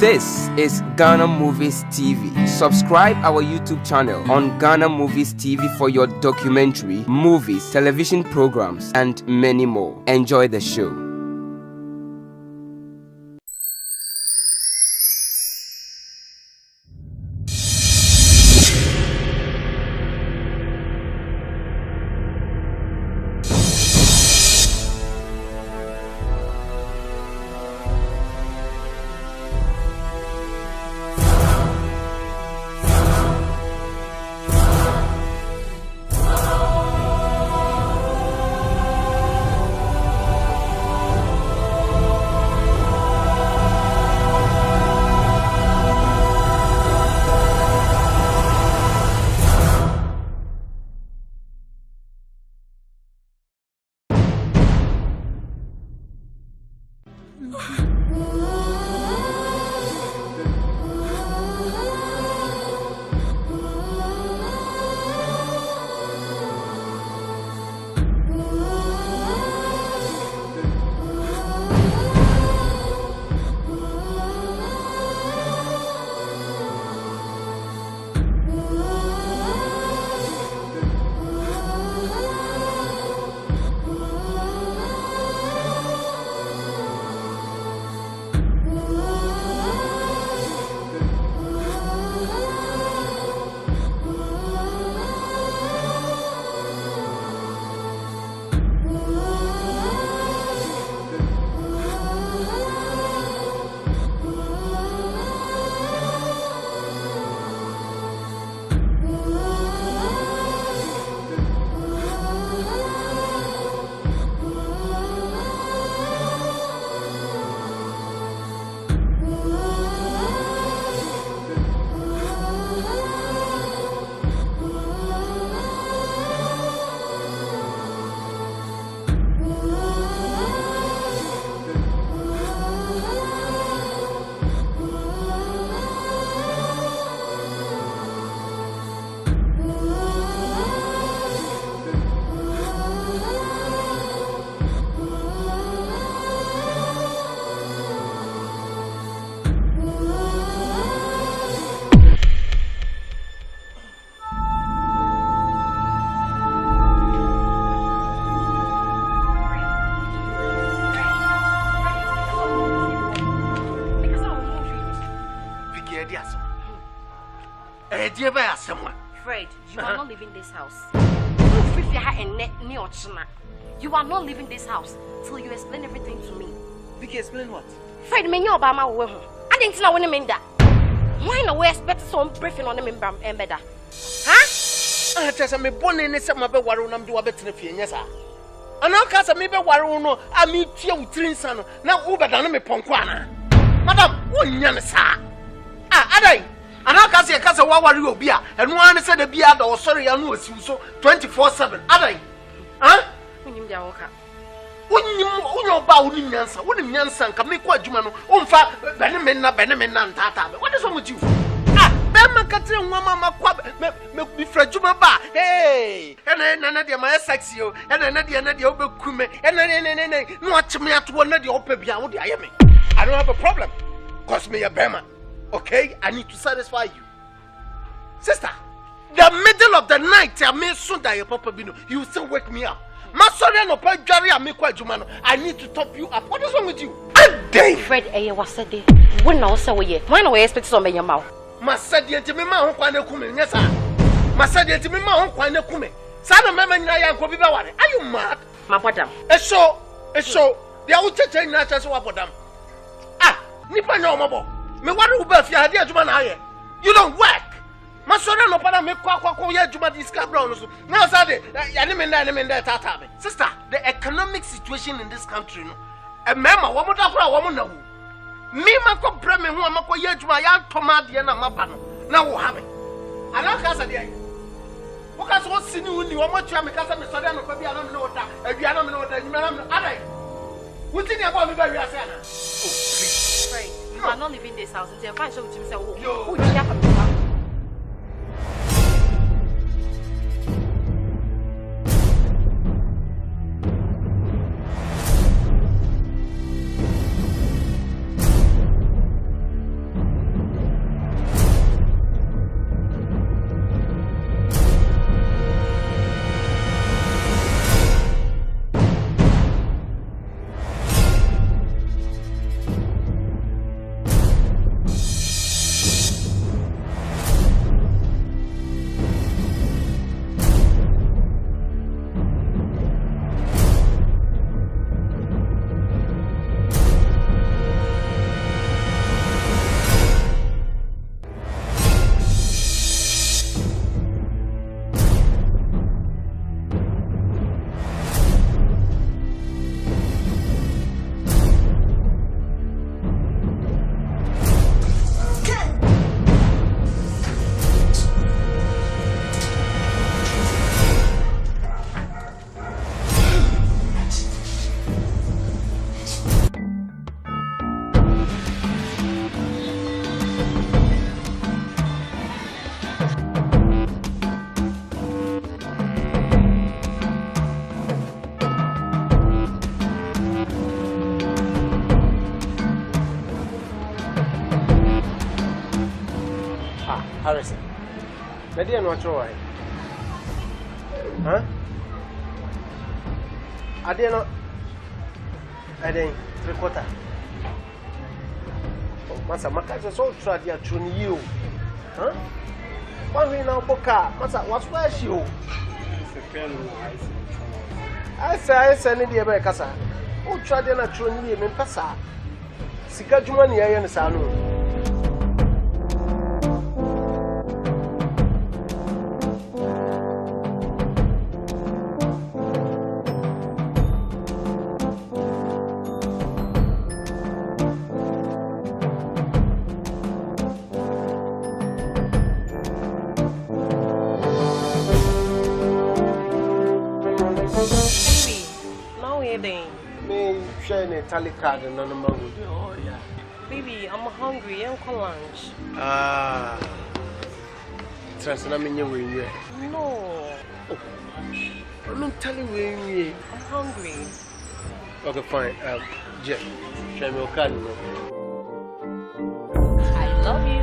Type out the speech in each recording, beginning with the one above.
This is Ghana Movies TV. Subscribe our YouTube channel on Ghana Movies TV for your documentary, movies, television programs, and many more. Enjoy the show. Fred, you are not leaving this house. You are not leaving this house till you explain everything to me. Vicky, explain what? Fred, me know about my way home. I didn't know when I mean that. Why no we expect some briefing on the member embedda? Huh? I just am a bonnet and some of a warunam do a better if yes, sir. And I'll cast a maybe waruno, I meet you with Trinson, now over than me Ponquana. Madam, one young sir. Adai. And I'll cast a cast of Wawario beer, and one said a beer or sorry, I know you so 24/7. Adai. Huh? When you go, when you bow in Yansa, when in Yansan can make what you know, Benjamin, and Tata. What is wrong with you? Bema Catherine, Mamma Quab, be Frejuma Ba, hey, and then another my sexio, and another over Kume, and then watch me at one of the open beyond the Iami. I don't have a problem. Cost me a Bema. Okay, I need to satisfy you. Sister, the middle of the night, I may soon die, Papa Bino. You still wake me up. I need to top you up. What is wrong with you? Fred, was said, when I saw you, why no expect some in your mouth? Masadi and Timima on Quana Kume, yes, sir. Masadi and Timima on Quana Kume. Sada Mamma Naya Kobiba. Are you mad? My madam. A show. The old church ain't not just what them. Nipa no mobile. Me what will be if you had your man. You don't work. Masora no para me kwa ya juma discover on so. Now say the sister, the economic situation in this country no. E mema wo mo da kura wo mo na wu. Me mako bre me ho mako ya juma ya toma de na maba no. Na wo ha me. Ana ka sa de ai. Wo ka so sini uni wo mo tua me ka sa me sori no pa bia na me no da. Awia na me no da nyima na me adai. Wuti ni abo me ba wi ase ana. Oh, please. Pray. You are not leaving this house until you find show with himself. Who you have to Harrison. Na dia no atro why? Huh? Ade no. Ade 3/4. Masa maka so try dia atro ni you. Huh? Why we now boka? Masa what's where she o? I say ni dia be kasa. O try dia na atro ni me pasa. Sika juma ni ya ni sa no. Card and no mango. Oh yeah. Baby, I'm hungry. I'm for lunch. Transna me nyewe. No. Oh. I mean telling we. I'm hungry. Okay, fine. Jeff, show me your card. I love you.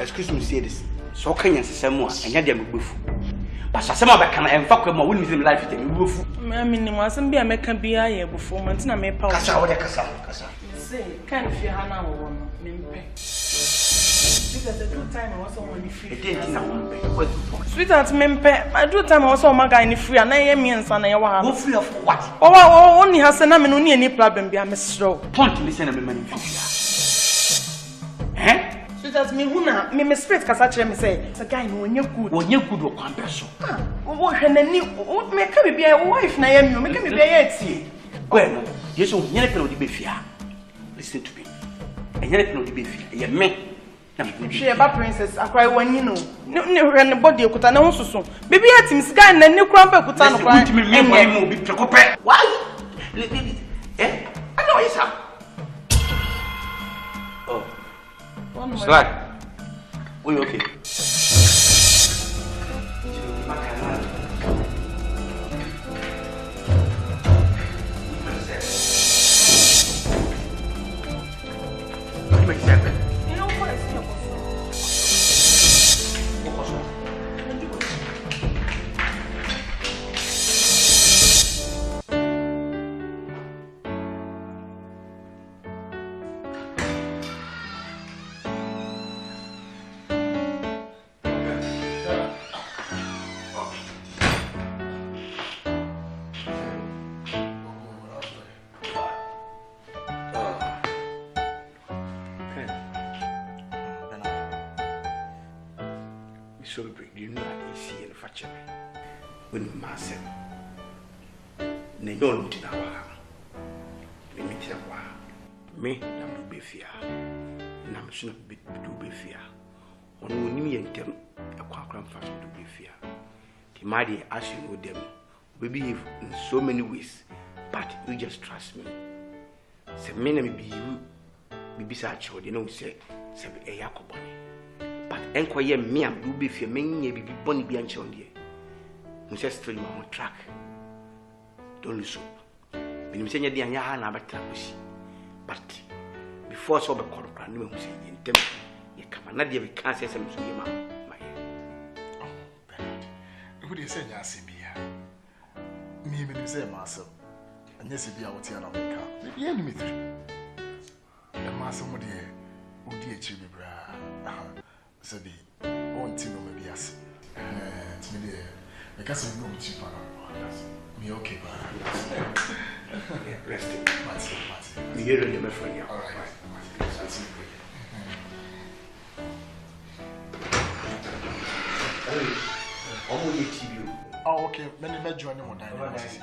Excuse me, say this. So can you say more? And you're the buff. But some of them can fuck with my women life. I mean, you mustn't be a make be a before Montina may power. Casa. Say, can't if you have now one. Because the 2 time I was on the free. Sweetheart, Mempe, I do time I was on my guy in the free, and I am me and son. I was free of what? Oh, only has an amino any problem be a mistro. Point to listen to me, money. Eh? Sweetheart, me spirit Casacha me say, it's a guy when you're good. When you're good, one person. What can make me be a wife, Naomi, make me be a well, yes, you're not be fear. Listen to me. And you're not be fear. You're me. She about princess, I cry when you know. No, run the body of Kutana so. Baby, at him, Sky and new crumple Kutana. Why? Eh? I know it's up. Oh, Slack. We okay? So you know I see and fetch me. When Marcel, they don't know our me, I'm be fear, and I'm soon to be fear. On me and them, a quackram fast to be fear. The mighty as you know them, we behave in so many ways, but you just trust me. Say, me be you, be beside you, you know, say, a Yakoboni. But enquire me and do be fear, many be bonny be on here. You just stream on track. Don't lose hope. When you say you're the Yana, but before so the call of Cranwell, who say in them, you come another day, we can't say something to my oh, Bernard, who do you say, Yassibia? Me, when you say myself, and yes, if you are what you're not, maybe enemy. The master, my dear, who dear chili bra. So the one thing of maybe as it's me there because I'm not cheap me okay rest it Marty me here my friend all right that's it Many bedroom and more dynamics.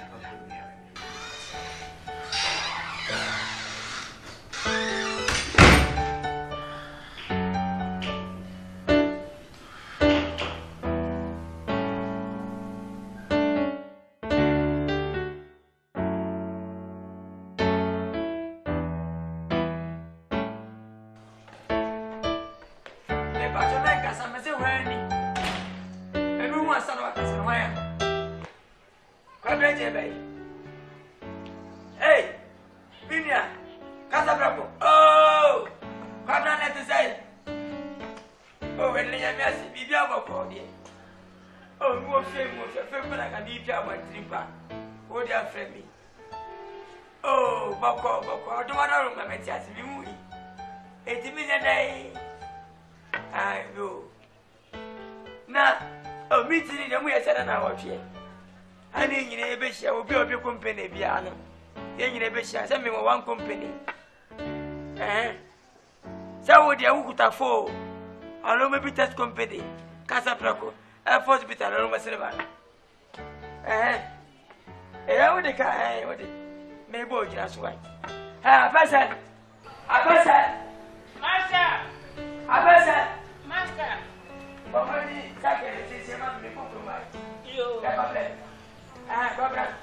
Hey, Minia, Casabraco. Oh, what I let to say? Oh, when they are messy, be able to oh, more famous, a family like a deep one dripper. Oh, they are friendly. Oh, Boko, I don't want to remember just me. 80 million a day. I know. Now, a meeting in the way I said an hour here. I didn't in a bit, I will be of your company, Piano. Then in a bit, I send me one company. Eh? So would you would afford? I know maybe test company. Casapraco, I force bit alone myself. Eh? I would declare, I would. Maybe just white. Ah, Passer! A person! Master! A person! Master! Already, second, since you must be compromised. You have a ah, Barbara.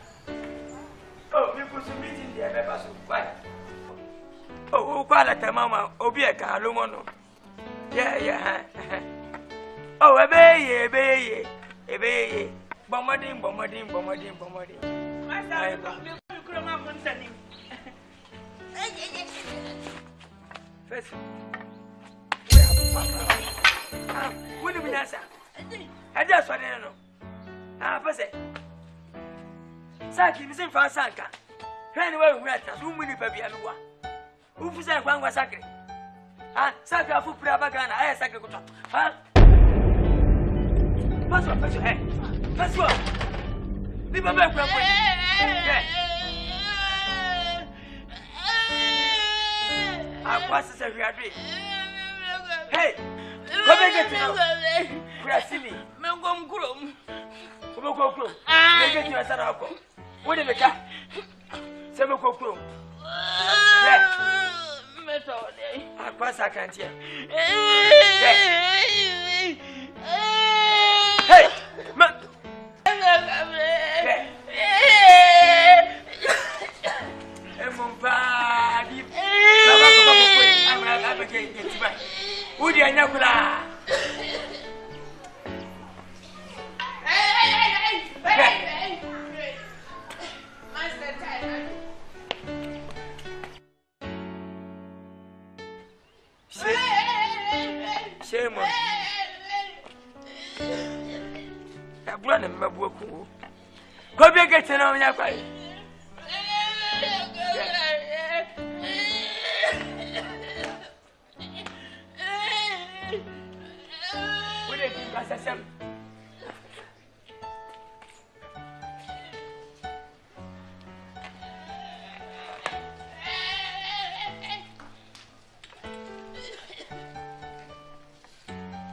Oh, you put some meeting there, members of why? Oh, quality, Mamma, Obiaka, Lumono. Yeah. Oh, a bay, bombarding. Master, you could have not sending. First, what do you answer? I just want to know. Ah, Passy. Saki, Miss Fransanka. Anyway, we are too many baby and one. Who said one was sacred? Ah, Saka for Prabagana, I sacred. Huh? What's your first head? First one. Leave a back. I was a reading. Hey, come and get me. Grassini, Mangum Grum. Come on, get you a son of what did the cat? Semoko Grum. I pass, I can't hear. Hey, would you never? Shame on that brother, my book. Go be getting on your fight.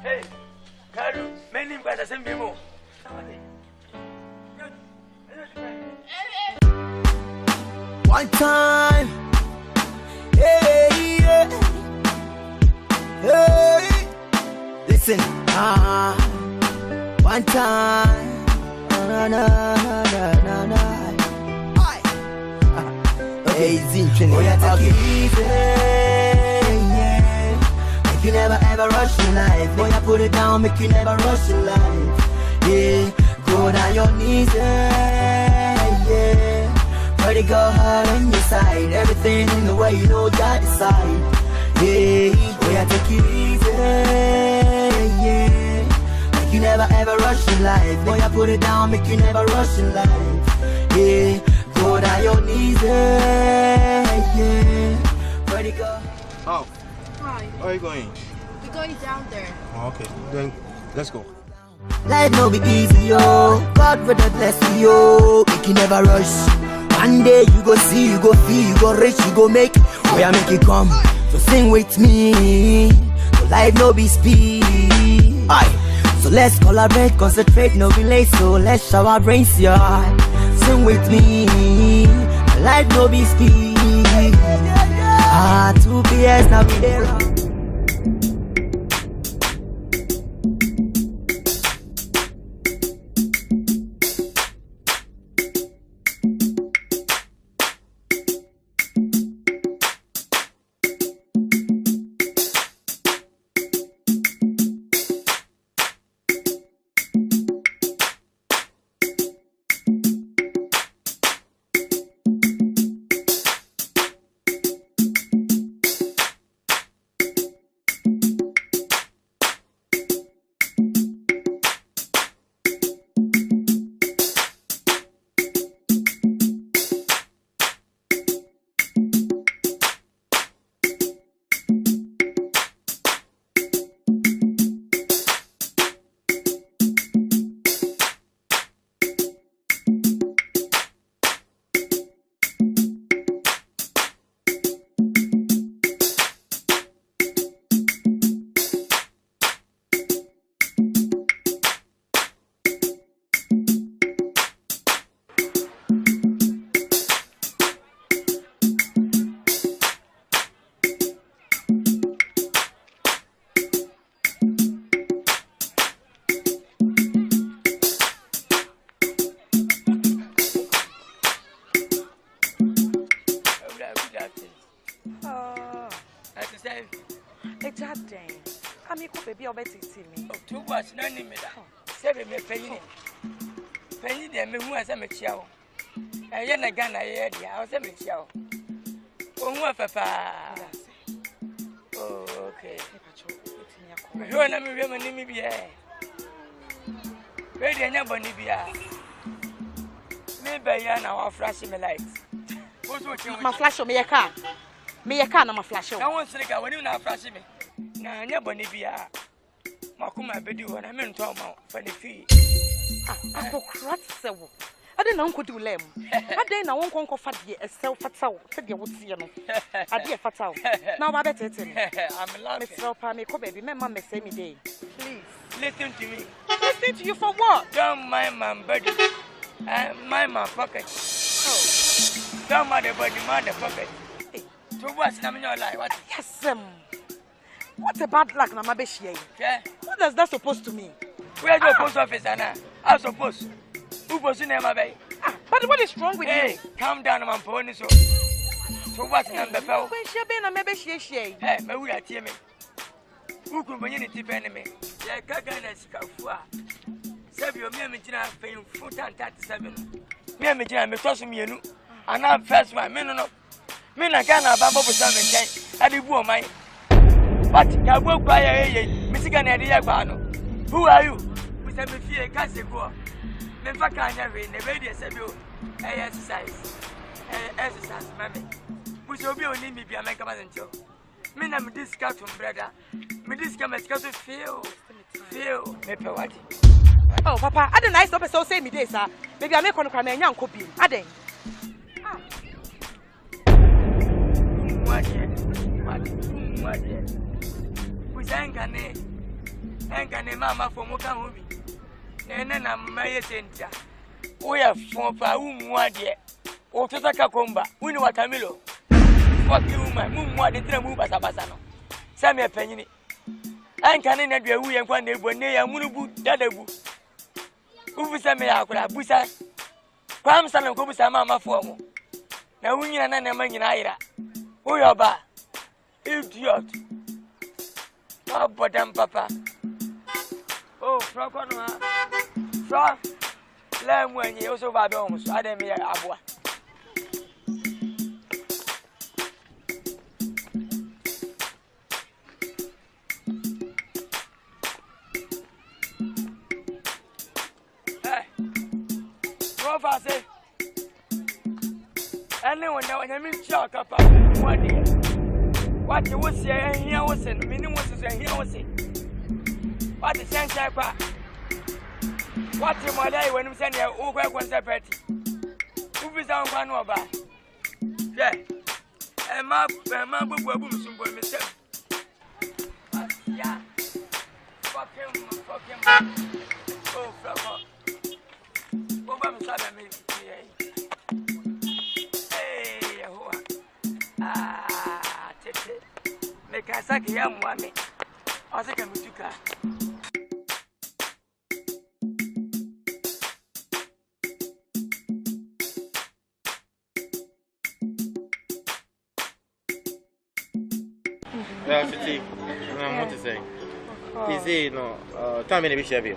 Hey, Kadu, many by the same people. One time, hey, listen, one time, hey, Zinchini, make you never ever rush in life. Boy, I put it down, make you never rush in life. Yeah, go down your knees, yeah. Pretty girl hard on your side, everything in the way you know God decide. Yeah, boy, I take it easy, yeah. Make you never ever rush in life. Boy, I put it down, make you never rush in life. Yeah, go down your knees, yeah. Pretty girl. Oh. Hi. Where are you going? We're going down there. Oh, okay, then let's go. Life no be easy, yo. God will bless you, yo. Make you never rush. One day you go see, you go feel, you go rich, you go make. Where I make it come. So sing with me. So life no be speed. Aye. So let's collaborate, concentrate, no relate. So let's shower our brains, yeah. Sing with me, life no be speed. 2 PS now we there. My flash on me a car. Me a car, my flash. I won't say when you now flash me. Now, never Nibia. Makuma Bedu and I meant to for the fee. Uncle Krat, so I didn't know do lem. I didn't know one conquer fat ye a self fatal, said you would see you. I dear fatal. Now I better tell you. I'm laughing. So, Pammy, come baby, my mamma say me day. Please listen to me. Listen to you for what? Don't mind my body. Mind my pocket. Oh, don't mind the body, mind the pocket. To what's in your life? What? Yes, what a bad luck, Namabeshi. What does that supposed to mean? Where's your post office, Anna? I suppose. Who was in my bay? But what is wrong with you? Calm down, my pony. So what's number 4? When she been a maybe she. Hey, may we are teaming. Who could be any tip enemy? Yeah, Kaganas Kafua. Save your Mimijina paying 437. Mimijina, me toss me, and I'm first my men. Mina kana babo busame nkai adi bu o mai but ya go kwa ya misiga na edi bano. Who are you? Mr. Mefie kase go me fa kanya we ne be dey say bi o exercise mami buso obi oni mi bia me kama ncho me na me discuss from brother me discuss me feel me pe wadi. Oh papa I don't nice stop so say me dey sir maybe I make on kwa me nya nko bi aden What? Engane mama for Moka movie. Nena my center. We are for Paumwadia. Or Totaka Comba. We know what Camilo. Fuck you, my moon, what did you move as a basano? Sammy Penny. And can I be a wee and one day when they are Munubu, Dadabu. Who was a mea, Busa? Pamson and Kobusa Mamma for more. Now we are not a man in Ira. Who are ba? Idiot. Oh, but papa. Oh, Frocona. Frock. Lamb when you also bad homes. I didn't mean Abua. Hey, Professor. Anyone know when I mean chalk up 1 year. What you was here, here was in, meaning was here was it. What the sense I pa? What you my day when you send your over one separate? Who is on one over? Yeah, and my book will boom soon for myself. Yeah, What to say? Is it no? Time in the beach, 2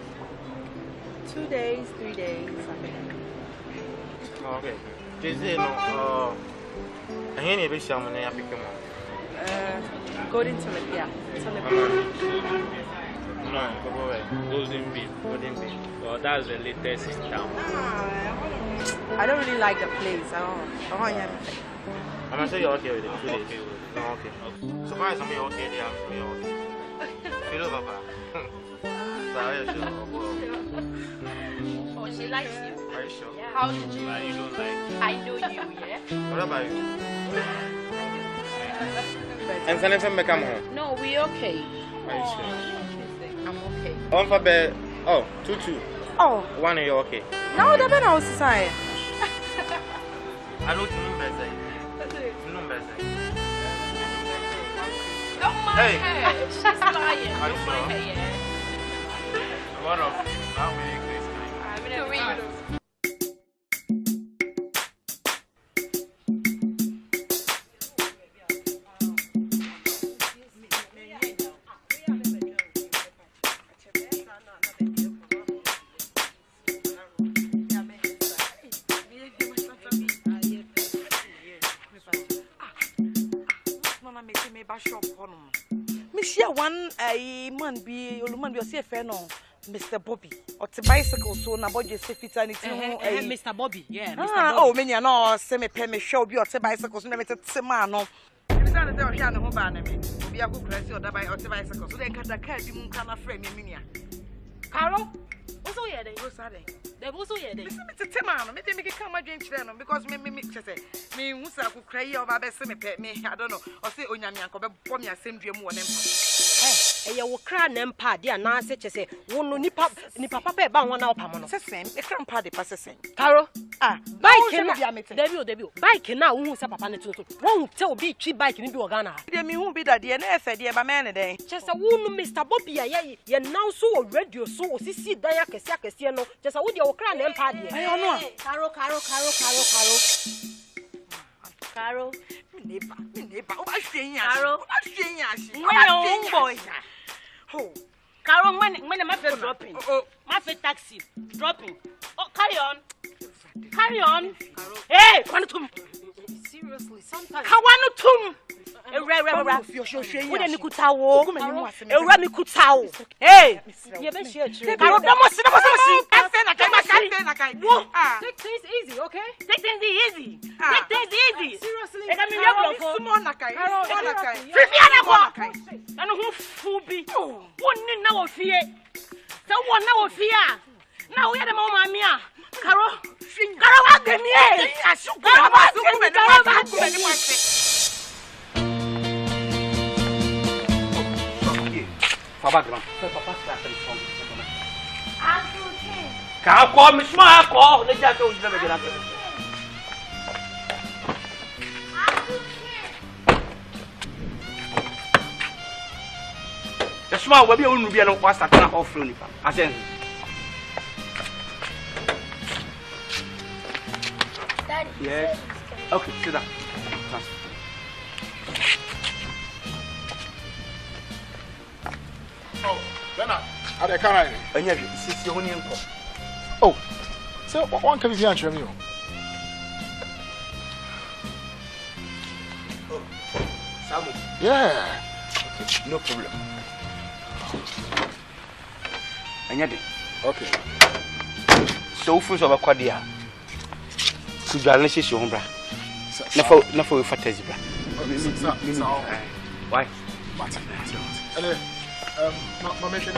days, 3 days. Okay. Is it no? I hear you be shaman. I pick him up. Golden tilapia. No, go away. Golden beef. Well, that's the latest in town. I don't really like the place. I don't. I'm not sure you're okay with it. 2 days. Okay. Surprise, I'm okay. They have me okay. Feel over, Papa. Sorry, oh, she likes you. Are you sure? Yeah. How did you? You don't like. I know you, yeah. What about you? And send him back home. No, we okay. Are you sure? I'm okay. One for bed. Oh, 2-2. Oh. One are you okay? No, the better house is I. I don't know better. Don't mind her. She's lying. Don't mind her, yeah. One of how many days? Three. One man be no Mr. Bobby or to bicycle so na boje se fita ni ti ho Mr. Bobby yeah Mr. Bobby oh me nya no se me pe me show bi o te bicycle so na me te ma no bi sa na te o hia ne ho ba na me obi akukura si o da bicycle so de nkada ka bi mu nka na frame me nia Carol what's all here dey go sa dey dey what's all here dey me se te ma no me te me ka ma dwen kire no because me chese me hu sa akukura yi o ba be se me pe me I don't know o se onyame anko be bo me asem dua mu wo ne mpa eh wo kra na mpa de na se chese wo no nipa papa e ba ho na opam no sesen e kra mpa de pa sesen Carol bike na Debi bike na wo hu se papa ne to wo hu te obi twi bike ni bi organa de me hu bi da de na efe de ba me ne den chese wo no Mr. Bobby ye now so o radio so o sisi dan akese no chese wo de wo kra na mpa de ayo no Carol me neighbor o ba hwen ya Carol o ba hwen ya shi when boy oh Carol when my face dropping my face taxi dropping oh carry on hey quantum Seriously, sometimes Kawanutum Wouldn't Kutawo Rami Kutao hey Carol take things easy, okay? Take things easy Seriously, now we are the mama mia. Carol, small will be only be able to pass that off. I said, yes. Okay, sit down. Oh, Bernard, are they coming? And yet, it's your own income. Oh, so one can be answering you. Oh, Samu. Yeah. Okay, no problem. And yet, okay. So, first of all, Quadia. Could you analyze your own bra? Never for Tezibra. Why? My mission.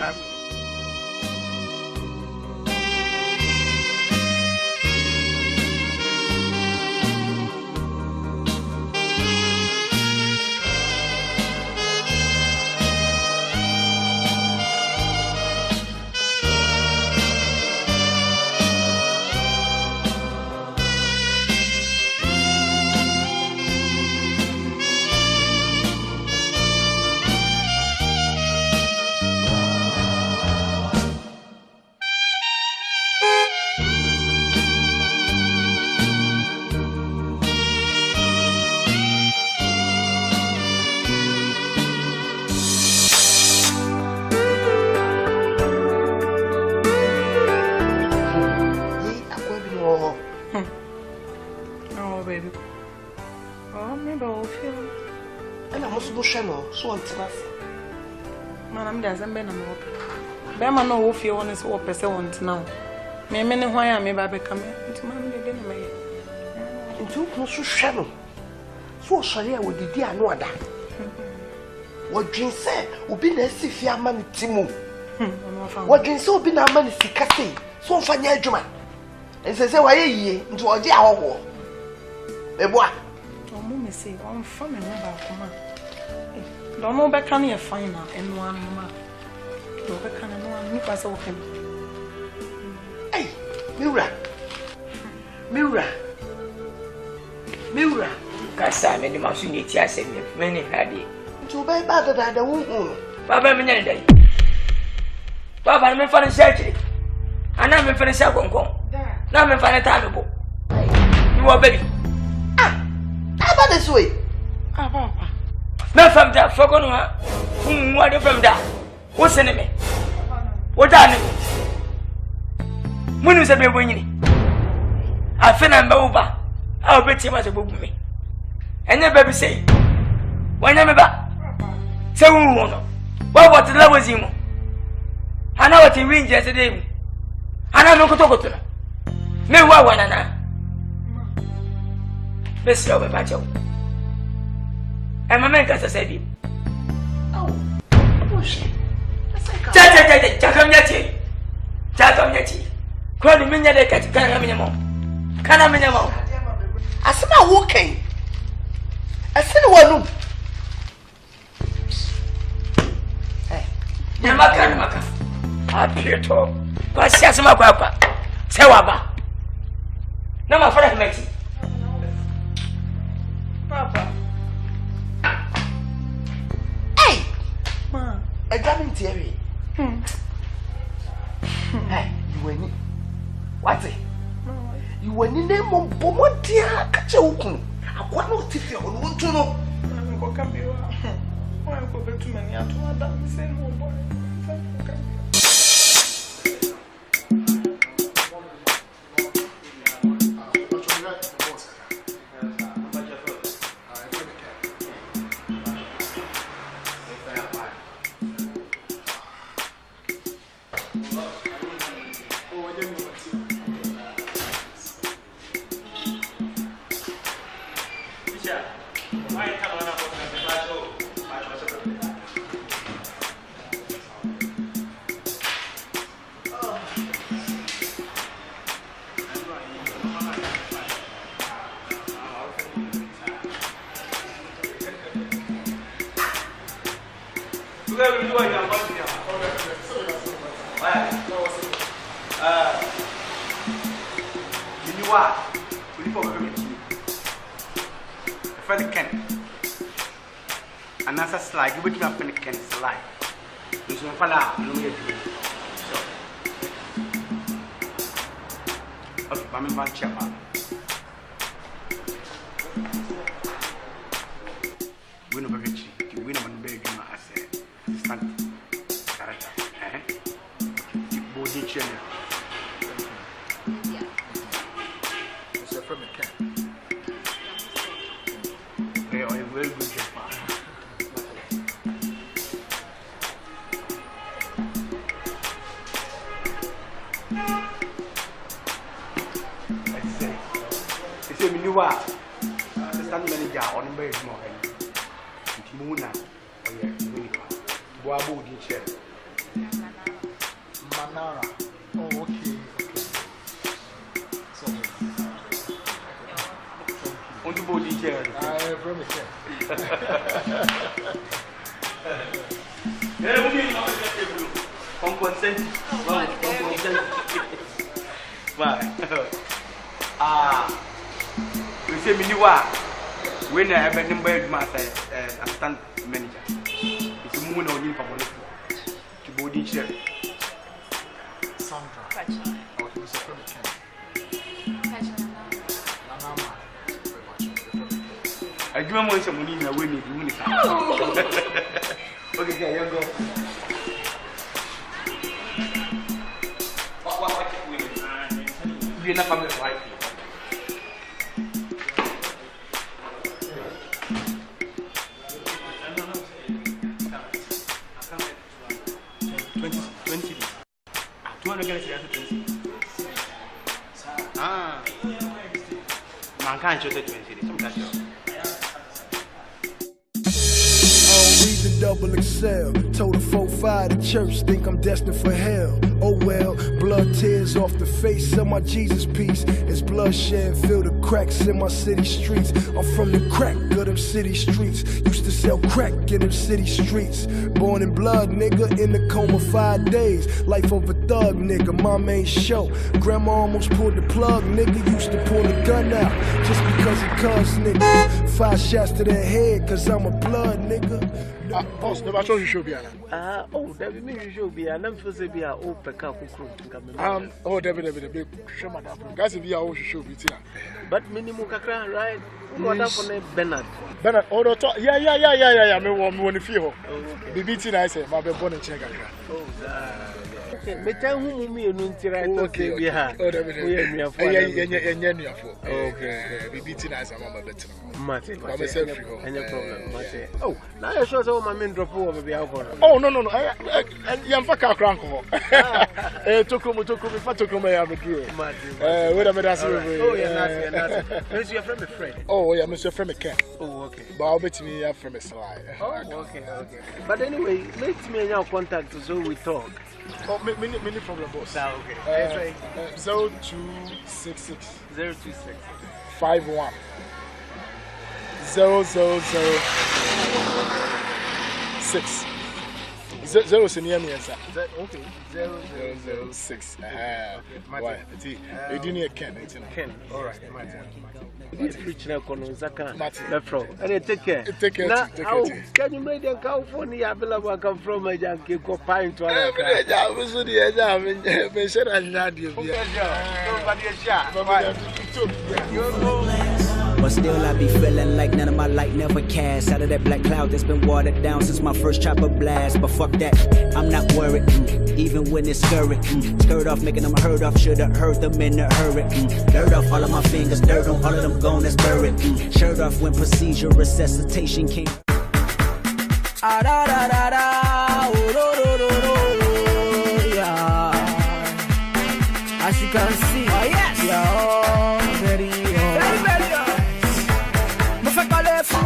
no channel, so on Tinas. Man, there's a man. Bema no if you want to swap a want now. Me many why I may be coming into my again. Into no channel. So sorry, I would do no other. What dream say, will be necessary if your man Timu. What dream so be now man is Cassie, so funny, Juma. And say, why ye into a dear war? The boy. Don't move me say, one family about command. Don't know back on your final and one man. Don't back on one, you pass over him. Hey, Mura. Kasa me the masunity I said many had it. To be better than the woman. Papa Minelli. Papa, I'm in for the surgery. And I'm in for the second call. Now I'm in for the time. You are baby. How about this way? Papa. No from that, for going what from that? What's in me? What are you? When you said me winning, I feel I'm over. I'll bet you was a book me. And your baby say, when I'm back. So, what the love was him? I know what he means yesterday. I know no talk to him. Me, why one and I? Miss Robert Pacho. And my man can say, oh, bush. Jacob, call the minute that can have minimum. Can I minimum? I said, I'm walking. I said, one. Maka. Apito. Kwasi asema kwa hapa. Sewa ba. Na mafara kimeti. Papa. Hey. Ma, examine theory. Hey, you went. What's it? You went in there momotia kache huku. Akwa no tifi onu to no. Ko kambiwa. Why go back to many at one that say no boy. When I have a number of master assistant manager, it's a moon or you to body chair. Sandra. Okay, Mr. Premier. I do want some money in a way. Okay, there you go. What you're not family right. Ah. Man can't show the 20. Some catch up. Read the double XL. Told a 4-5 to church, think I'm destined for hell. Oh well, blood tears off the face of my Jesus piece. It's bloodshed, fill the cracks in my city streets. I'm from the crack of them city streets. Used to sell crack in them city streets. Born in blood, nigga, in the coma 5 days. Life of a thug, nigga, my main show. Grandma almost pulled the plug, nigga. Used to pull the gun out just because it cuz, nigga. 5 shots to the head, cause I'm a blood, nigga. Boss, never show you show be oh, that means you show be. I'm supposed to be a open cup. Oh, David, big show my guys, if you are show be. But minimum kakra, right? What up on Bernard? Bernard, oh, yeah. Me want to feel. The beating I say, my born in check. Oh, me tell who me no ntira to okay we ha oh we are for okay be beating us am my better mate I'm self free any problem mate oh now you sure so my men drop over be out for oh no yam fa ka kran ko tokomo fa tokomo ya be do mate wait a minute oh yeah nice where's your friend oh yeah Mr. friend Ken oh okay but I'll bet me your friend Sly oh okay but anyway let me your contact so we talk. Oh, many problem, boss. Okay. 0266 51 006 0 senior me answer. Okay. 006. Why? You didn't Ken. All right. Reach now, Zaka. And take care. Now, can you make them California? I believe I come from a junkie pine to a but still I be feeling like none of my light never cast out of that black cloud that's been watered down since my first chopper blast. But fuck that, I'm not worried, even when it's scurry. Skirt off, making them hurt off, should've heard them in a hurry. Dirt off all of my fingers, dirt on all of them gone, that's buried. Shirt off when procedure resuscitation came. Ah da da da da, oh do do do do, yeah. As you can see, oh yes, yeah, very.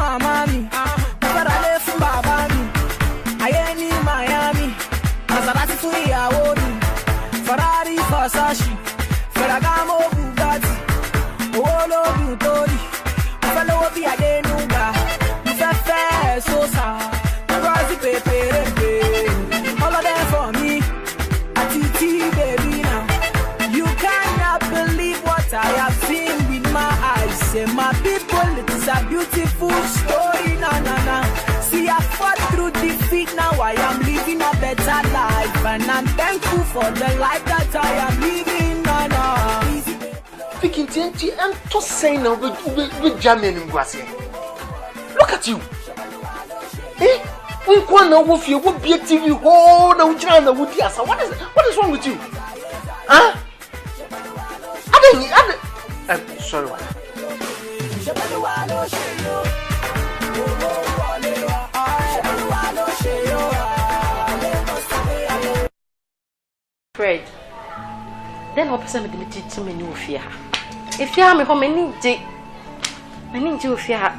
Mommy, but I left from Babani. I ain't in Miami. Maserati for Yawodi, Ferrari for Sashi, Ferragamo Bugatti, Olo Butori, Fellow be a Denuga, Fefe Sosa, Rosy Pepe, all of them for me. A TT baby now. You cannot believe what I have seen with my eyes. Say my people, it is a beautiful story, na. See, I fought through defeat, now I am living a better life. And I'm thankful for the life that I am living, na. Picking TNT and to say now with German in Guasia. Look at you. Eh? We want to wolf you, would be a TV, oh, no, China, would yes. What is wrong with you? Huh? I'm sorry. Fred, then I'll present me to me new fear. If you have me home, I need you fear.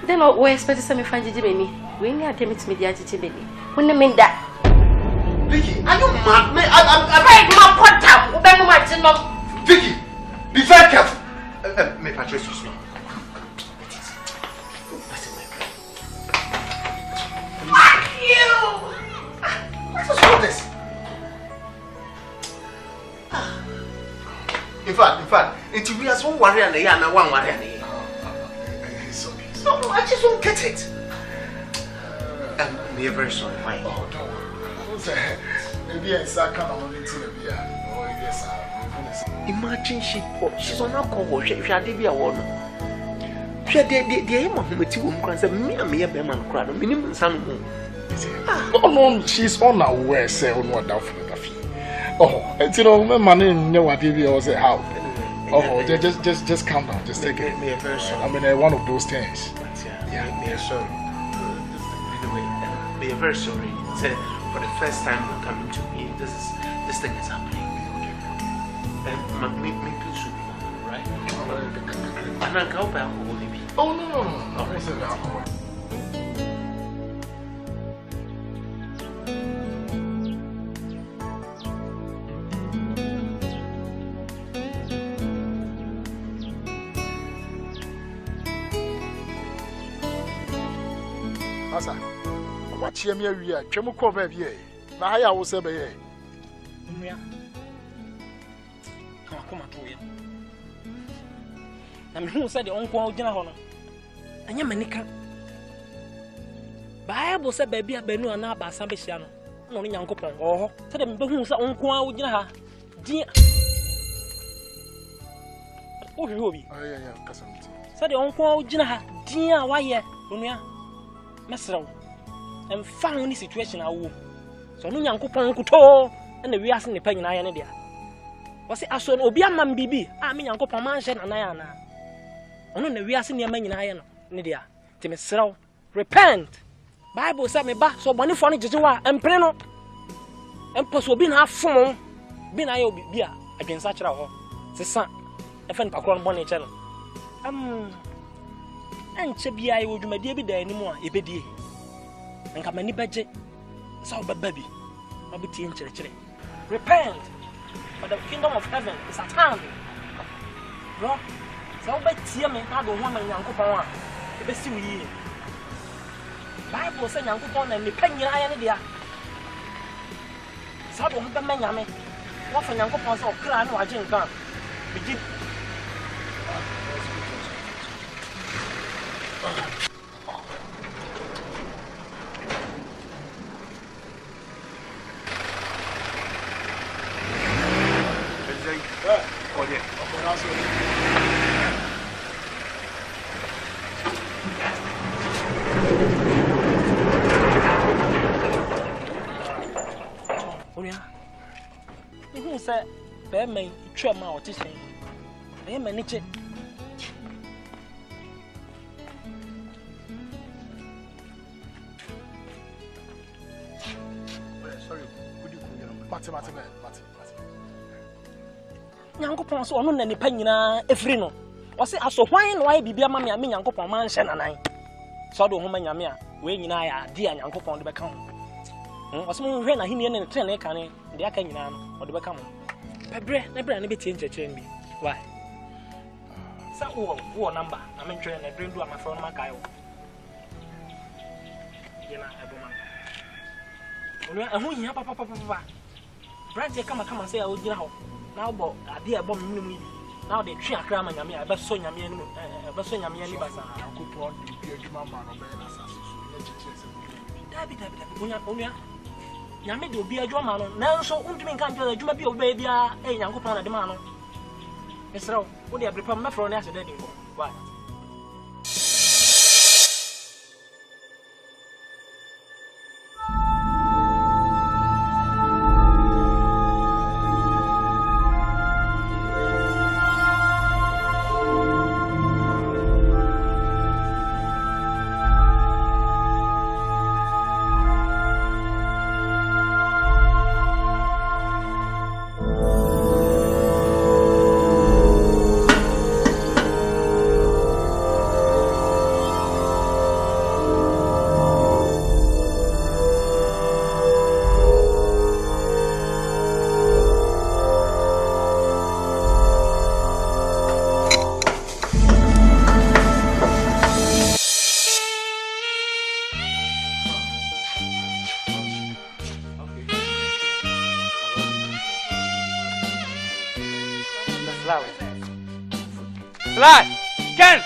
Then I'll expect to send me find Jimmy. When you are telling me the Jimmy, when I mean that. Vicky, are you mad? I'm my pot up. Vicky, be very careful. May Patrice use me. Fuck you! What is all this? In fact, it's we are so worried and they are one worried. No, I just don't get it. We are very sorry. Why? Oh, don't worry. Maybe I saw kind of imagine she's on alcohol. She had to be a woman. She had the aim of the 2 months. Me and me a man cried. Minimum son. No, she's unaware. Say, what down for the fee. Oh, it's my money. No, what did you say? How? Oh, just calm down. Just take it. I mean, one of those things. Yeah, me sorry. Anyway, be very sorry. For the first time you're coming to me, this is This thing is happening. Me should be right? And I go back home. Oh, no. I won't say that. Masa, watch me a year. Chemo cover here. Now, I will say, come on, I'm who said the uncle General. And your manica Bible said, baby, I been no na by Sambisiano. No, young couple. Oh, said them who's uncle General. Dear. Oh, you will be. Oh, yeah, cousin. Said the uncle General. Dear, why, yeah, Unia. Master, and found this situation. I will. So, no young couple could tell, and the reason the penny I am. Was it as an Obiaman Bibi? I mean, Uncle Pamanchen and Ayana. Only we are seeing your man in iron, Nidia. Timmy Srow, repent. Bible said me back so money for it and Preno. And possible being half phone, being I will be against such a hole. The son, a friend Pacron Bonnie channel. And Chebby, I would my dear be there anymore, if it did. And come any budget. So, baby, I'll be teen church. Repent. But the kingdom of heaven is at hand. Bro, so by tear me, I don't want my young couple. The best you Bible said young couple and the penny I am there. So don't have my yammy. What for young couples or clan or gin gun? Begin. Who said, Bear may trim out this thing? I am a niche. Sorry, could you call your Young coupons on any penny, a free no. Was it as so why be a mammy, I mean, young couple mansion and I. So do home and Yamia, when I are dear young couple on the back home. Was someone when I hear in the train, canny, the Akan or the back home. Pebre, never any bit change me. Why? Some war number, I'm in train, I bring to my phone, Macaio. And when you have Papa, Brandy come and say, I would know. Now, but I dear bomb me. Now they train a cram and Yamia, but so Yamia, but so Yamia, I could put the mamma on Yammy will be a German. Now, so Untimin can't tell you maybe obey a young couple at the man. Miss Rowe, would you have prepared my phone as a dating? Why? Slide! Ken!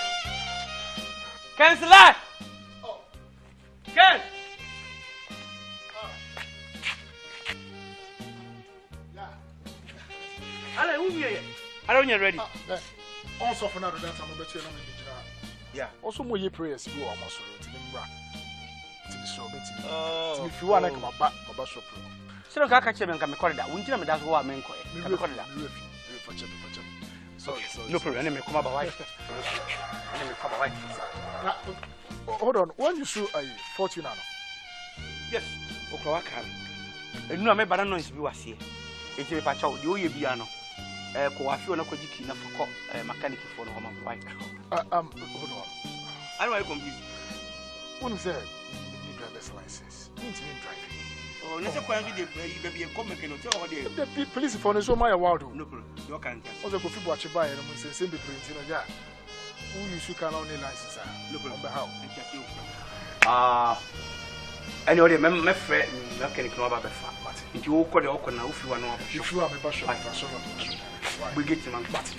Ken, slide! Ken! I don't get ready. Also, for another dance, I'm going to yeah. Also, more your prayers, you are almost to the show. If you want to come back, about shop. So, I catch him and come corridor. Won't you know that's what I'm in? No problem. Let me come about wife. Hold on. When you show a fortune, yes, Oklahoma. And no, my banana is you are here. It's a patch out, you be ano. Coafi on a kojiki na for mechanic for the home white. Hold on. I don't want to confuse. What is that? You need driver's license. You need to be driving. Oh, let's say baby a comic and hotel or the police for the so my wild. No problem. You can't. Also, go watch a buy and say, send the print in a jar. Who you can only license? No problem. How? Anyway, my friend, mechanic know about the fact, but if you walk the open now, if you are not, if you are a passion, we get him on that.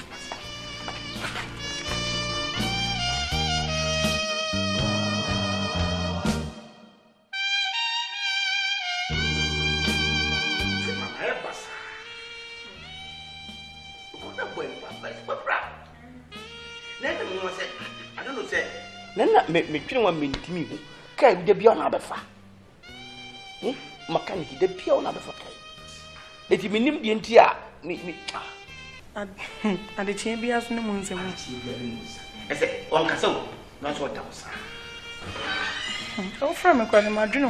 I don't know, say, then me tell one minute to me, can there be another fa? Mechanic, the piano of the fuck. If you mean the entire me, and the chamber has no moons. I said, Uncle, so that's what I was. Oh, from a quite margin,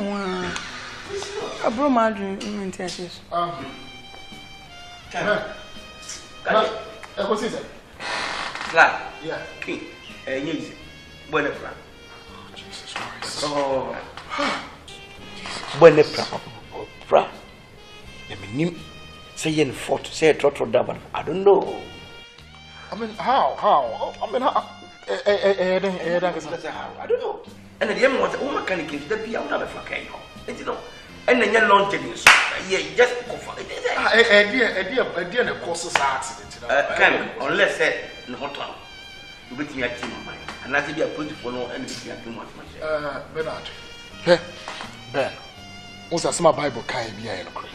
a bro margin in Texas. What's it? Yeah, King, easy. Buena plan. Jesus Christ. Oh, buena plan. Let me say in fort, say a trotro double. I don't know. I mean, how? I mean, how? I don't know. And the young ones, oh, mechanic is the piano of a fucking. You know, and then you're launching you. Yeah, just a course accident. Unless no hotel. You bet me a team of mine. And that's be a point for no anything too much. Bernard. Ben. Once I saw my Bible, can't be a crane.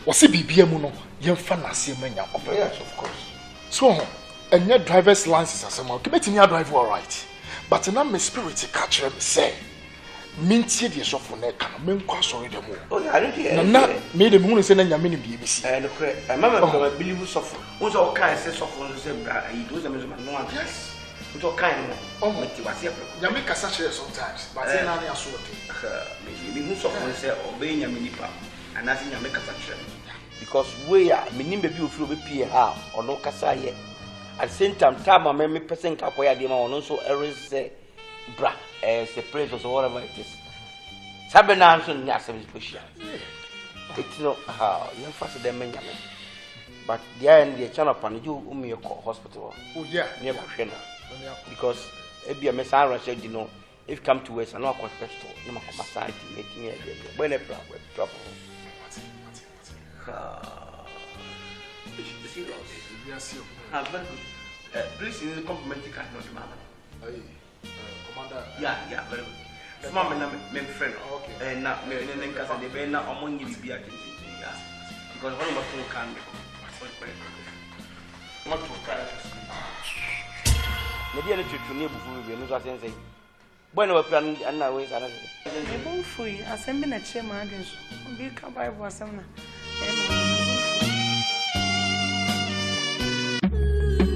Was it BBM no? Young fancy men, yes, of course. So, and your driver's license as someone committing your drive all right. But now my spirit catcher say, Minty the shop for neck, men cross already more. Oh, I don't hear. Not made a moon and sending your mini BBC. And Mamma, I believe you suffer. Who's all kinds of soft on the same guy? He does a man. Yes. With all kind of Yamika such sometimes, but then I am sort of maybe someone say obeying your mini pump and nothing Yamika such. Because we are meaning baby will feel PA or no Cassaye. At the same time, I may present Capoya Dima or also errors bra as the praise or whatever it is. Sabananson, yes, special. It's not how you're faster than many. But the end, the channel upon you, your hospital. Oh, yeah, near Kushena. Because if you are Messiah, said, you know, if you come to us, I'm not quite special. No matter my side, making it when a trouble. Very good. Please, in the compliment, you can't not, Mamma. Commander. Yeah, very good. Mamma, my friend. Okay. And now, me and Casa de Bena among you be at because one of us can not to maybe a little to near before we know what I'm saying. When we're planning and now is another. They both free. I send me a chairman. Be come by for some.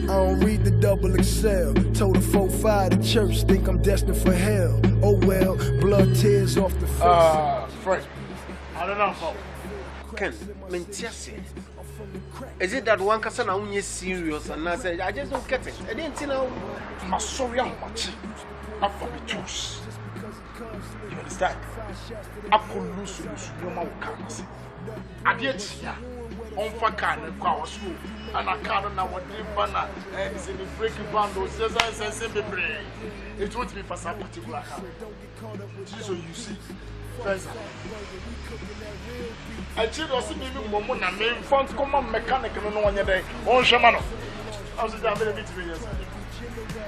I don't read the double XL. Told a 4-5 to church, think I'm destined for hell. Oh well, blood tears off the face. Frank, I don't know how. Ken, is it that one person is serious and I say I just don't get it? I didn't know. I'm sorry how much. Not for me choose. You understand? I could lose your mouth. I did see on Fakan and Power School. And I can't know what the banner is in the breaking bundles. It won't be for some particular car. So you see, first, I told us maybe Momon and main front common mechanic and no one day. On Shamano. I was there very bit years.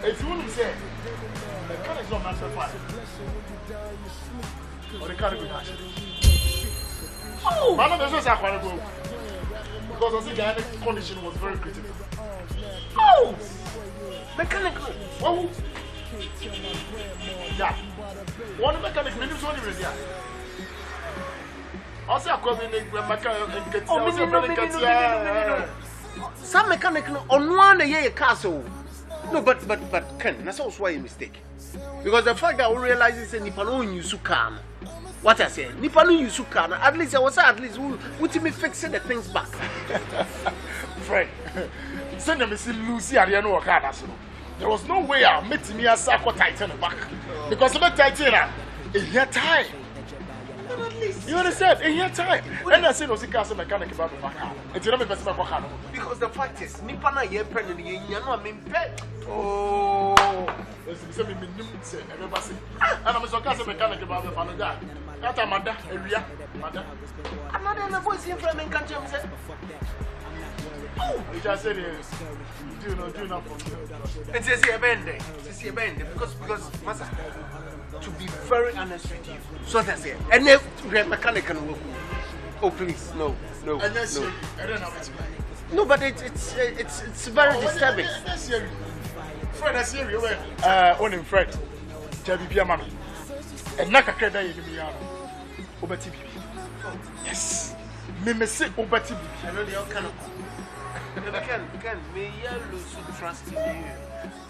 If you wouldn't say, mechanics don't answer fire. Or the car will not. Oh, one of those are going to go. Because I think the condition was very critical. Oh! Mechanical! Oh! Yeah. One mechanic minutes only with ya. Also, I'm coming in mechanic. Some mechanic on one year castle. No, but Ken, that's also why you mistake. Because the fact that we realize it's a Nippon you so calm. What I say? Nipa no use car. At least I was at least we me fixing the things back. Fred, send them see Lucy Ariano or Carnaso. There was no way I met me as Sako Titan back. Because of the Titan, in your time. You understand? In your time. And I said, Osika mechanic about the back. And you know, because the fact is, Nipa na ye pregnant, you know, I mean, pet. Oh, there's a minimum, everybody. And I'm a Sokasa mechanic about the Panada. That's a mother, area, mother. I'm not in the voice in front of country. Oh, you just said yes. Do not for me. It's a bend, because, Masa, to be very honest with you, so that's it. And then mechanic can work. Oh, please, no. And that's no. I don't know what's no, but it's very disturbing. Fred, I see you. Only Fred. Jabi Pia Mami. And Naka Kreda in the Miano. Obati. Yes. Me say Obati. I know the kind of. Can may you lose trust in you?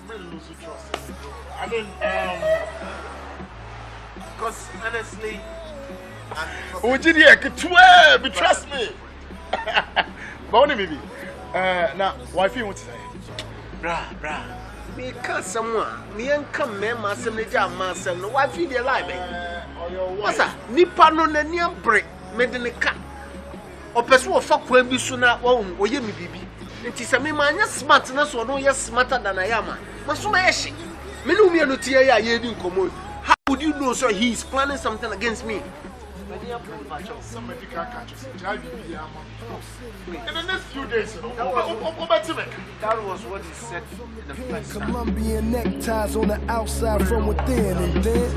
May lose trust in you. I mean, because honestly, oh, did you trust me? Bonnie, maybe. Now, wife, you want to say? Bra. Me can't someone. Me and come, man, myself, the jam, myself. No, wife, you alive, what's that? Nipa no near break, made in a car. Or pursue fuck when be sooner, or ye me, baby. It is a man, smartness or no, yes, smarter than I am. Masuma Eshi. Menumia no tia, ye didn't come. How would you know, sir, he is planning something against me? Somebody can't catch us. In the next few days, that was what he said in the first time. Colombian neckties on the outside from within, and then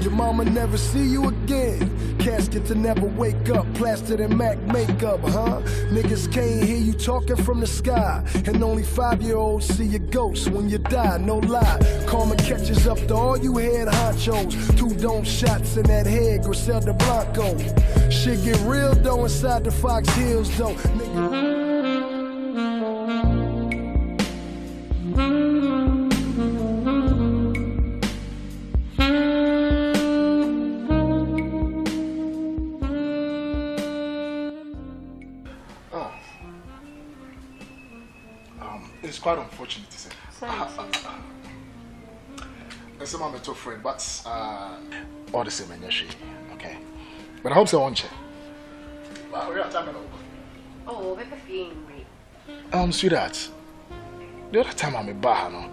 your mama never see you again. Casket to never wake up, plastered in Mac makeup, huh? Niggas can't hear you talking from the sky, and only 5-year-olds see your ghost when you die, no lie. Karma catches up to all you head honchos. 2 dome shots in that head, Griselda Blanco. Shit get real though inside the Fox Hills though. It's quite unfortunate to say. It's a my friend, but all the same, okay. But I hope so, won't you? Oh, baby, sweetheart. The other time I'm a bar, no.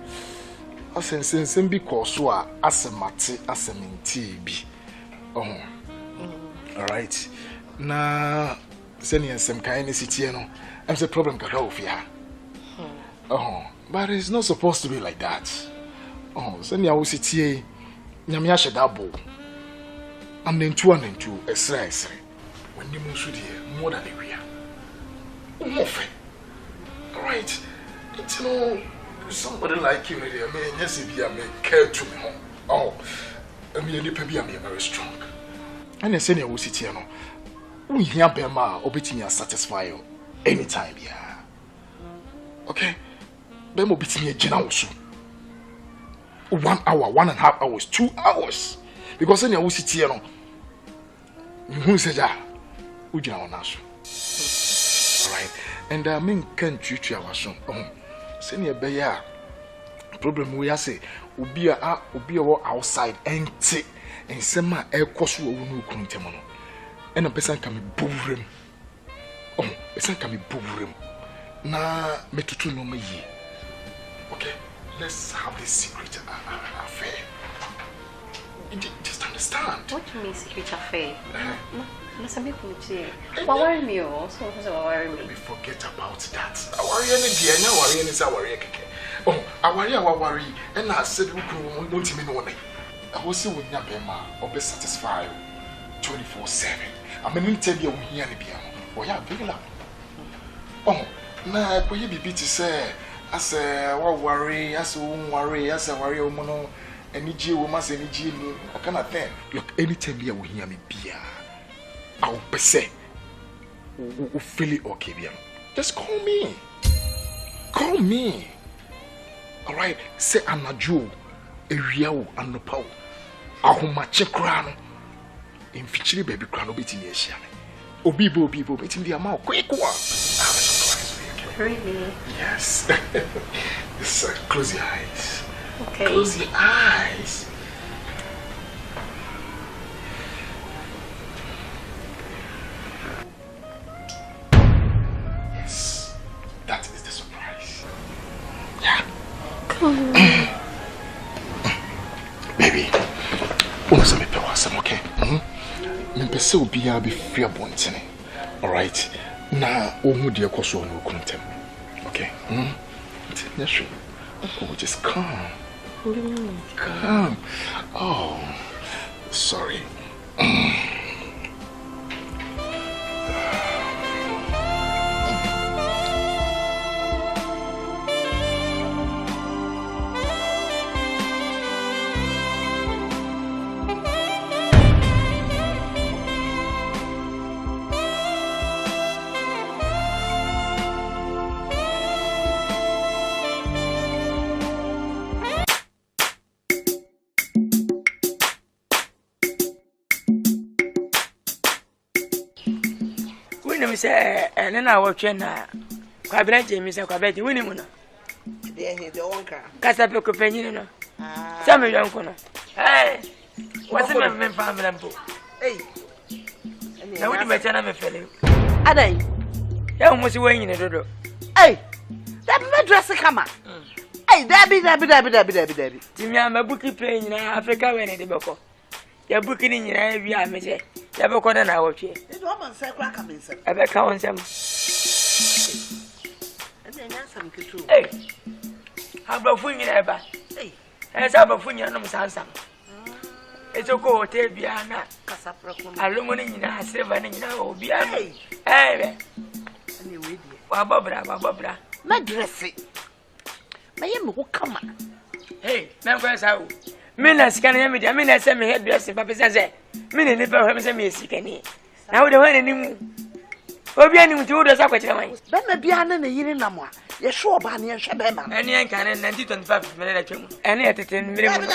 I said, since I'm because so as a mati, as a minty be. Oh, all right. Now, sending some kind of city, no. I'm the problem got off here. Oh, but it's not supposed to be like that. Oh, send your city, Yamiasha double. And then 2 and 2, a slice. When you move through here, more than a year. All right. It's somebody like you, I mean, yes, if you care to me. Oh, I mean, you be very strong. And I say, you will sit here, no. We hear Bema, obeying us satisfy anytime, yeah. Okay? Bema beating me general soon. 1 hour, 1.5 hours, 2 hours. Because then you will sit here, no. Who said that? Ujina on us. Alright. And I mean, can't you our son? Oh, send your bear. Problem we are say, Ubi outside empty and sema air cost will no contemono. And a person can be boom. Oh, person can be boom. Na metutu no me ye. Okay, let's have this secret affair. Just understand. What do you mean secret affair? We forget about that. Oh, I worry, and I said, we won't even know. I was so with Yabema or be satisfied 24/7. I mean, tell you, we hear the piano. Oh, yeah, big love. Oh, now, could you be to say, I say, what worry, I worry, I worry, mono. Any G woman, any G, I cannot think. Look, anytime you will hear me, Pia, I'll be say, feel it okay, just call me. Call me. All right, say I'm a Jew, a real and no power. I'll match a crown. in feature baby crown bit in the Asian. Obibo, it's in the amount quick one. Really? Yes. Just close your eyes. Okay. Close your eyes. Yes. That is the surprise. Yeah. Baby. Almost me pewasam, okay? Me pese obi a be free abontene. All right. Na ohu de ekoso no kuntem. Okay? Yes, sure. Oh, just calm. Calm. Oh. Sorry. Say, and then I watch na. Kwabena James and Kwabeti winning. There he the onka. Casapo companion. Some young corner. Hey, what's the man family? Hey, now what do my channel fellow? Are they? You almost weighing in a dodo. Hey, that dress come on. Hey, Debbie. Timmy, I'm a bookie playing in Africa when the boko. You're booking in your area, I say. You have a corner now, okay? The woman said, crack up in some. I bet count some. And then some true. Hey, how about Funny ever? Hey, as how about Funny and Samsung? It's a go, Tabiana, aluminum in a silver and in our beer. Hey, anyway, Barbara, my dressing. My young will come on. Hey, members, how? Minas can hear me. I mean, I send me hairdressing, Papa says, Minnie never have sent me a sick any. Now, the one any. Oh, be any to the Sakwachi. Then the piano and the year in Namwa. Yes, sure, Barney and Shabama. Any can and 25 minutes. Any at 10 minutes.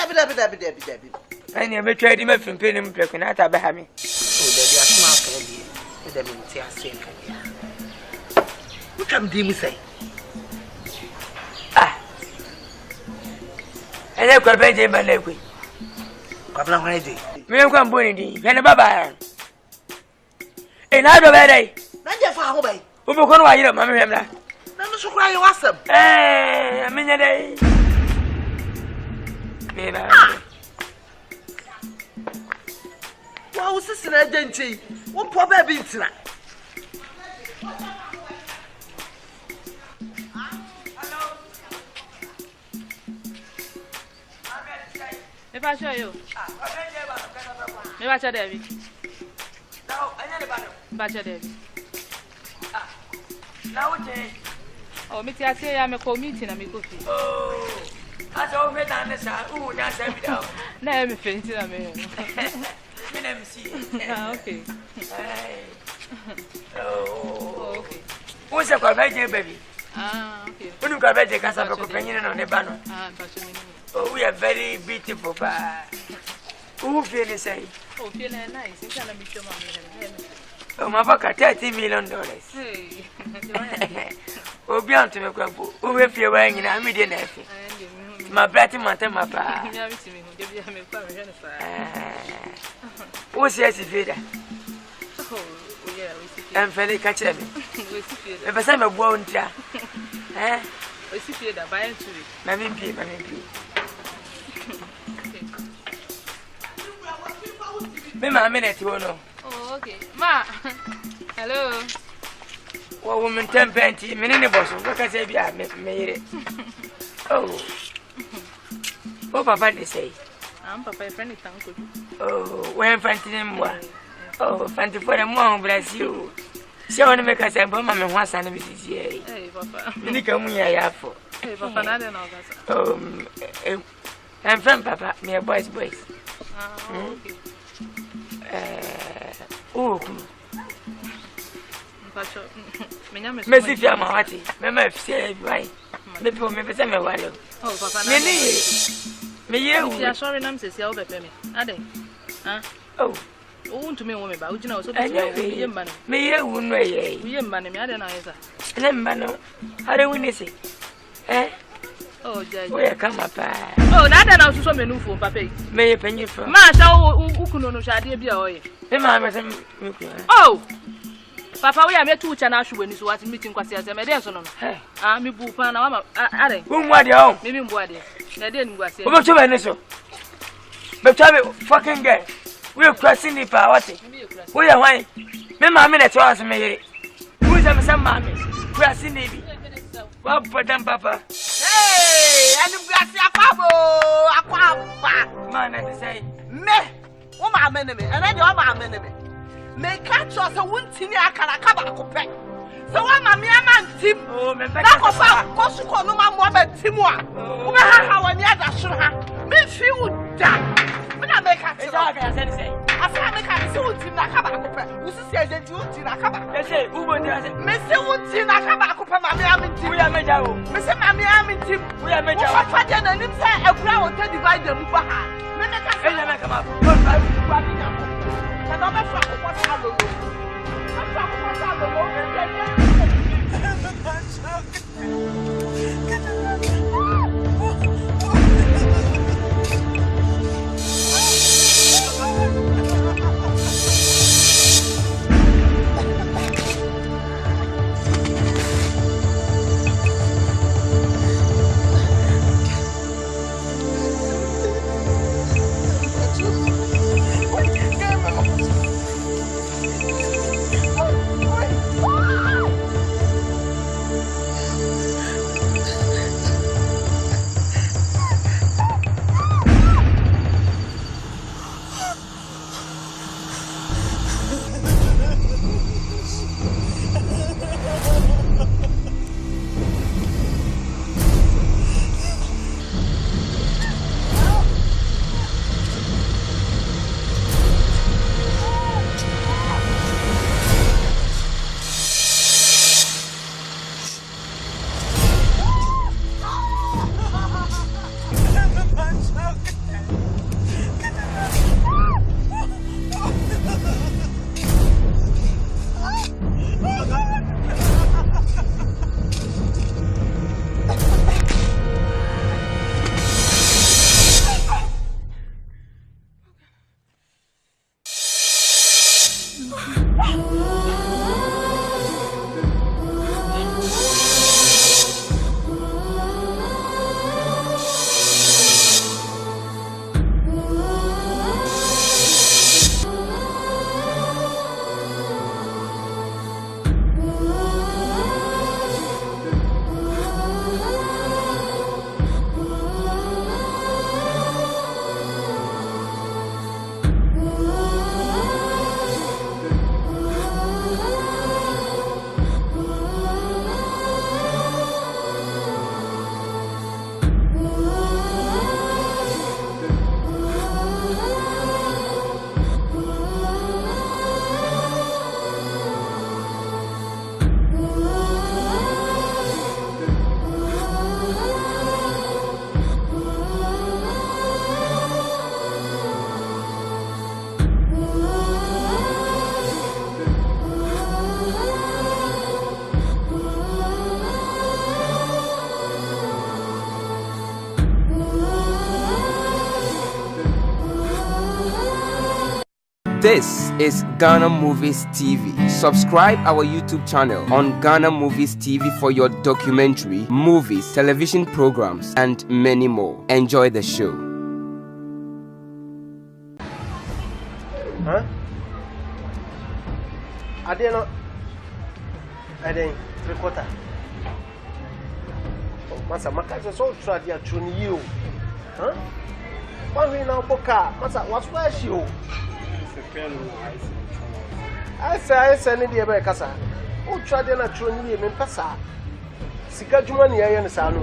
I never tried him from Penny Preconata Bahami. Oh, they are smart, with them in Tia. What can Dimmy say? And I could pay my leg. Papa, I did. Me come Bunny, and a baba. And I don't know. Not your father. Who will go away, Mamma? Never so cry, you awesome. Eh, a minute day. What was this in identity? What poor baby tonight? If I show you, maybe I show Debbie. No, I never Bacha Debbie. Now, okay. Oh, me I say I'm a committee and me cookie. Oh, that's all red on the side. Oh, that's every day. Now I'm fainting. I mean, let me see. Okay. Oh, okay. What's a corvette, baby? Okay. When you corvette, the Casa companion on the banner. Oh, we are very beautiful, but who feel the same? Oh, feel nice. You can't meet your mom. Oh, my back $30 million. Hey, oh, beyond to me, who will feel wearing in a median nephew. My brother, my papa. What's your feeder? Oh, yeah, I'm fairly catching me. If I say a won't, eh? We see that by entry. Mammy, Mamma, minute, you know. Oh, okay. Ma, hello. What woman 10 penty, many boss, what I say, I made it. Oh, Papa, they say. I'm Papa, friend, uncle. Oh, when Fantin, oh, Fantin for a mom, bless you. She only make us a bomb and one son of Mrs. Hey, Papa. You come here for. Hey, Papa, I don't know. Oh, I'm from Papa, me a boys. Okay. Oh, Messi, Fiamati, Mamma, say, right. Maybe send me while. Oh, Papa, me, you are sorry, I'm saying, I'll be me. Are they? Oh, want to me woman, but you know, so me, you wouldn't way. We man, me, I don't know. And man, how do we say? Eh? Oh, Jay, where come up? Oh, not that I was so many for Papa. May you penny for Masha, who can know Shadi be away? Oh, Papa, we are met 2 channels when you was meeting Quasias and Medicine. I'm a boo fan. I'm whom what you maybe body. I didn't go say, what you mean? But tell me, fucking girl, we're crossing the power. We are white. Remember, minute was me. Who is some mammy? Crossing Navy. What for them, Papa? Hey, and you got a quab, man, I say, me, oh, my enemy, and I know my enemy. May catch us a wound in your caracabaco. So I'm a mere man, Tim. Oh, my back, Cosco, no man, Timwa. Who how I near the sugar. Me feel that. When I make a talk, I say, I make a suit in Nakabaco, who says that you in Nakaba. They say, who would Mr. Woods in Nakabaco, Mammy, we are made out. Mr. Mammy, I'm in Tim. We are made out. I didn't say a brown to divide them behind. When I come up, and I'm a fuck what I will do. I'm talking about the moment. This is Ghana Movies TV. Subscribe our YouTube channel on Ghana Movies TV for your documentary, movies, television programs, and many more. Enjoy the show. Huh? I didn't 3/4. Masa makaje so try dia tune you. Huh? One we now boka. Masa what's where she o? I say any dey be kasa. O try dia na tune you me pesa. Sika juma ni yaye ne sa no.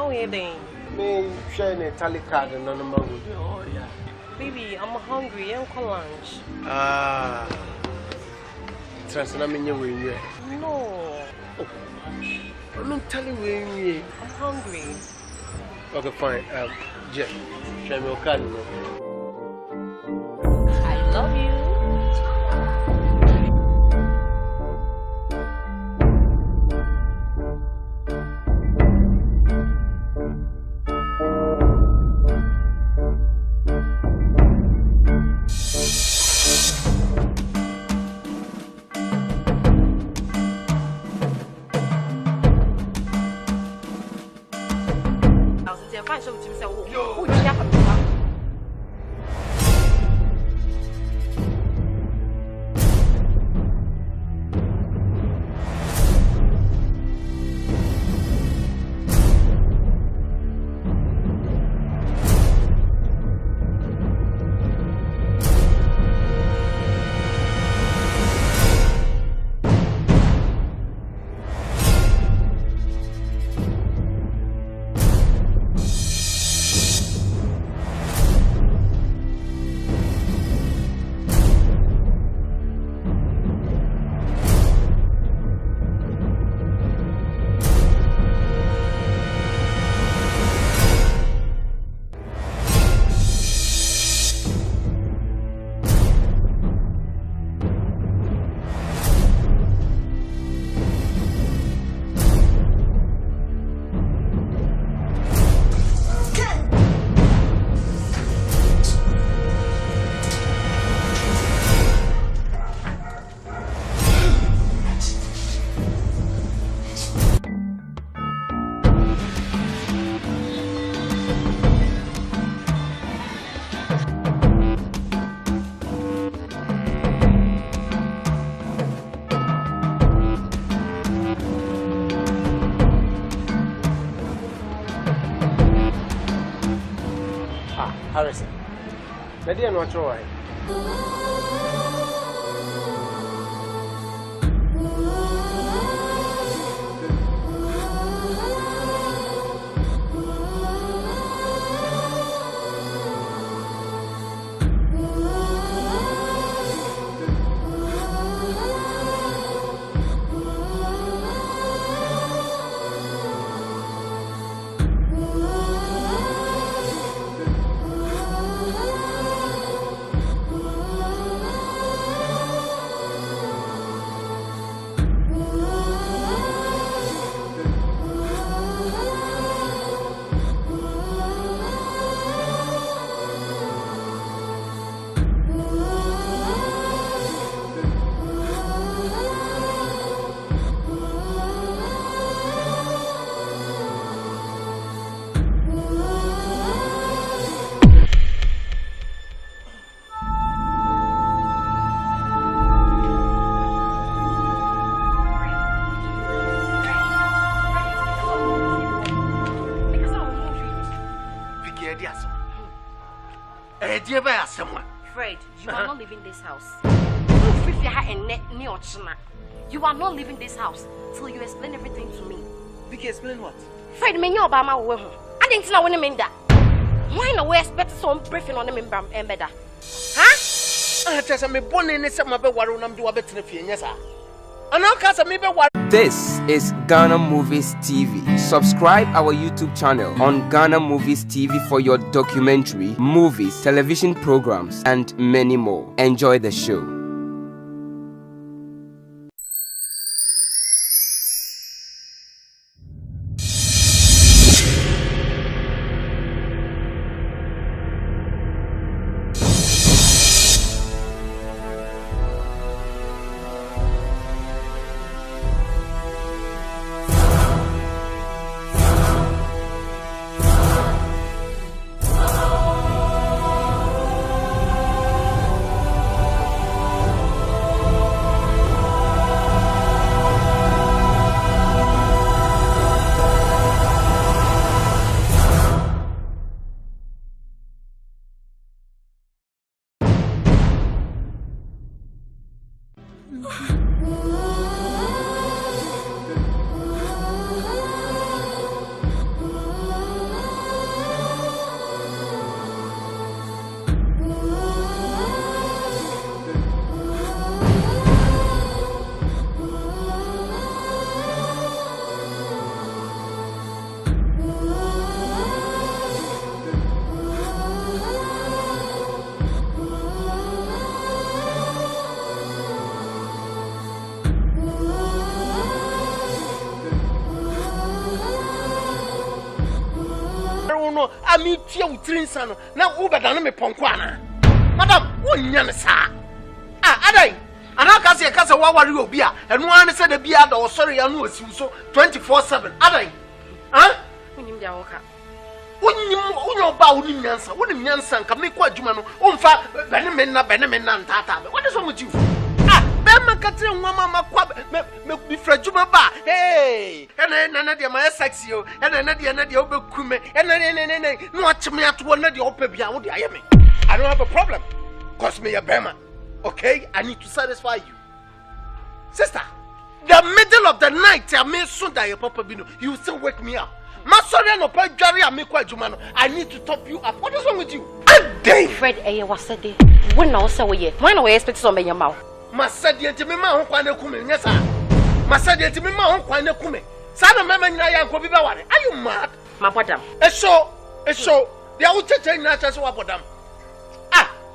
How are you doing? Me sharing a tally card and none of my wood. Oh, yeah. Baby, I'm hungry. I'm for lunch. Ah. Transnaming you in here. No. I'm telling you. I'm hungry. Okay, fine. Jeff, show me your card. I love you. Harrison. Nadia no try. Fred, you are not leaving this house. You are not leaving this house till you explain everything to me. Vicky, explain what? Fred, me know about my way home. I didn't know when I mean that. Why not we expect some briefing on them in Embeda? Huh? Just me born in some of the Warunam do a bit of yes, sir. This is Ghana Movies TV. Subscribe our YouTube channel on Ghana Movies TV for your documentary, movies, television programs, and many more. Enjoy the show. no ami tia utrinsa no na wo bedane me ponko ana madam wonya ne saa adai anaka se kasa wawari obi a eno an se da bia da osori ya no osiw so 24/7 adai unyim dia woka unyo ba unim nyansa wonim nyansa nka me kwa adwuma no umfa bene me na ntata be what is wrong with you Bema katre nwama makwa me frajuma ba hey ena de ma sexy o ena de obekume ena no achime ato na de opa bia wo de ayeme I don't have a problem cause me ya bema okay I need to satisfy you sister the middle of the night I may soon die your papa bino you still wake me up ma sorry no pa dware amekwa adwuma no I need to top you up what is wrong with you Fred wasade when na wo say we when we expect some be your mouth Masadi ntimi ma ho kwan akume nyesa Masadi ntimi ma ho kwan akume Sana mama nyina ya nko bi ba ware are you mad my bodam Esho dia wo cheche nyina cheche wa bodam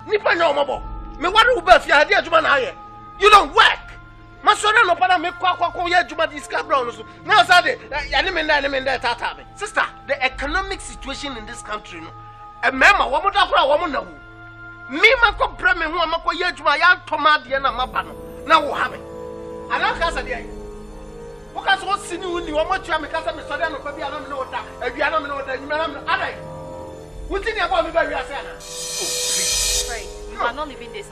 nipa nya omobo me ware wo ba fi ade adwuma na aye you don't work Masore no pada me kwa ye adwuma dis cabra no so now say ya ne me nda tata me sister the economic situation in this country no e mema wo mo da kura wo mo na wu me mako breme ho amako ye adwuma ya toma de na maba no na wo ha me anaka sa de ai wo ka so sini uni wo mo tua me ka sa me sori anopa bia na me no da awia na me no da nyima na me adai wuti ni abo me ba wi ase ana you are not living this